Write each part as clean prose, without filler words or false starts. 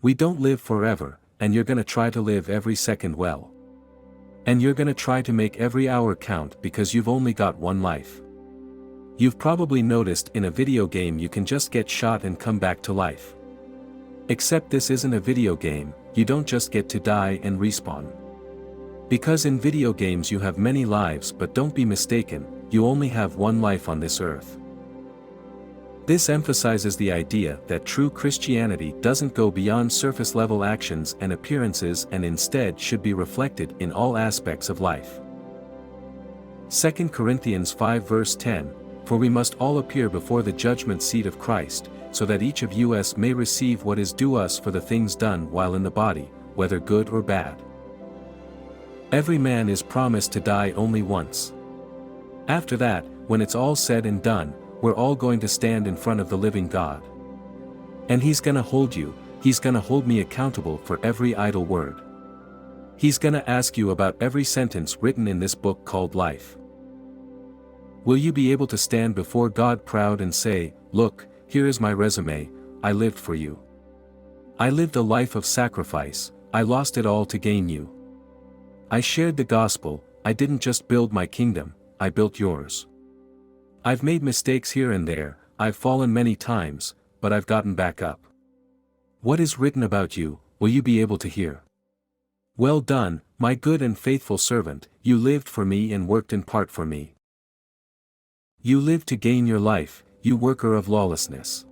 We don't live forever, and you're gonna try to live every second well. And you're gonna try to make every hour count because you've only got one life. You've probably noticed in a video game you can just get shot and come back to life. Except this isn't a video game, you don't just get to die and respawn. Because in video games you have many lives, but don't be mistaken, you only have one life on this earth. This emphasizes the idea that true Christianity doesn't go beyond surface-level actions and appearances and instead should be reflected in all aspects of life. 2 Corinthians 5 verse 10, "For we must all appear before the judgment seat of Christ, so that each of us may receive what is due us for the things done while in the body, whether good or bad." Every man is promised to die only once. After that, when it's all said and done, we're all going to stand in front of the living God. And He's gonna hold you, He's gonna hold me accountable for every idle word. He's gonna ask you about every sentence written in this book called life. Will you be able to stand before God proud and say, "Look, here is my resume, I lived for you. I lived a life of sacrifice, I lost it all to gain you. I shared the gospel, I didn't just build my kingdom, I built yours. I've made mistakes here and there, I've fallen many times, but I've gotten back up. What is written about you, will you be able to hear? Well done, my good and faithful servant, you lived for me and worked in part for me. You lived to gain your life, you worker of lawlessness.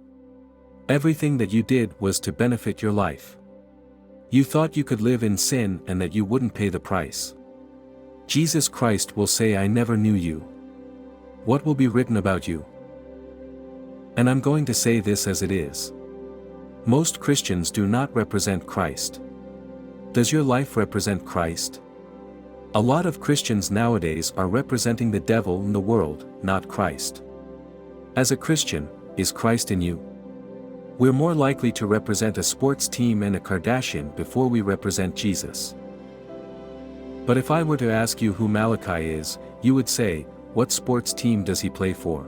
Everything that you did was to benefit your life. You thought you could live in sin and that you wouldn't pay the price. Jesus Christ will say, "I never knew you." What will be written about you? And I'm going to say this as it is. Most Christians do not represent Christ. Does your life represent Christ? A lot of Christians nowadays are representing the devil in the world, not Christ. As a Christian, is Christ in you? We're more likely to represent a sports team and a Kardashian before we represent Jesus. But if I were to ask you who Malachi is, you would say, "What sports team does he play for?"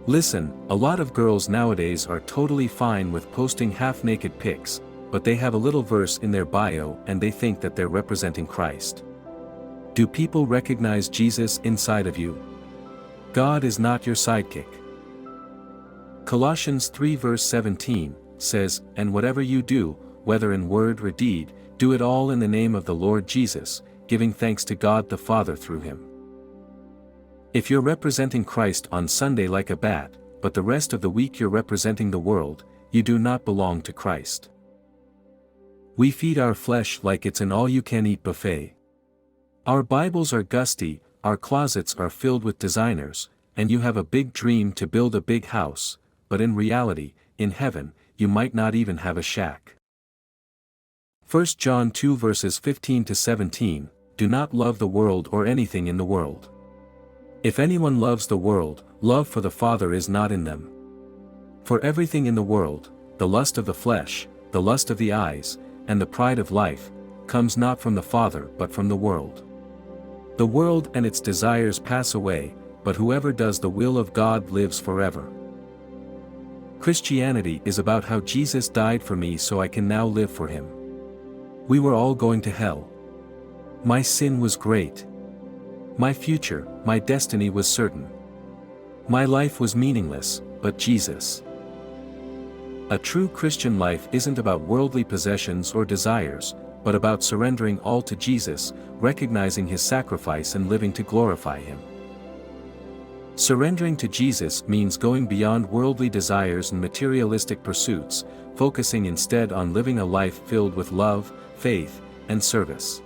Listen, a lot of girls nowadays are totally fine with posting half-naked pics, but they have a little verse in their bio and they think that they're representing Christ. Do people recognize Jesus inside of you? God is not your sidekick. Colossians 3 verse 17, says, "And whatever you do, whether in word or deed, do it all in the name of the Lord Jesus, giving thanks to God the Father through Him." If you're representing Christ on Sunday like a bat, but the rest of the week you're representing the world, you do not belong to Christ. We feed our flesh like it's an all-you-can-eat buffet. Our Bibles are gusty, our closets are filled with designers, and you have a big dream to build a big house, but in reality, in heaven, you might not even have a shack. 1 John 2 verses 15 to 17, "Do not love the world or anything in the world. If anyone loves the world, love for the Father is not in them. For everything in the world, the lust of the flesh, the lust of the eyes, and the pride of life, comes not from the Father but from the world. The world and its desires pass away, but whoever does the will of God lives forever." Christianity is about how Jesus died for me so I can now live for Him. We were all going to hell. My sin was great. My future, my destiny was certain. My life was meaningless, but Jesus. A true Christian life isn't about worldly possessions or desires, but about surrendering all to Jesus, recognizing His sacrifice and living to glorify Him. Surrendering to Jesus means going beyond worldly desires and materialistic pursuits, focusing instead on living a life filled with love, faith, and service.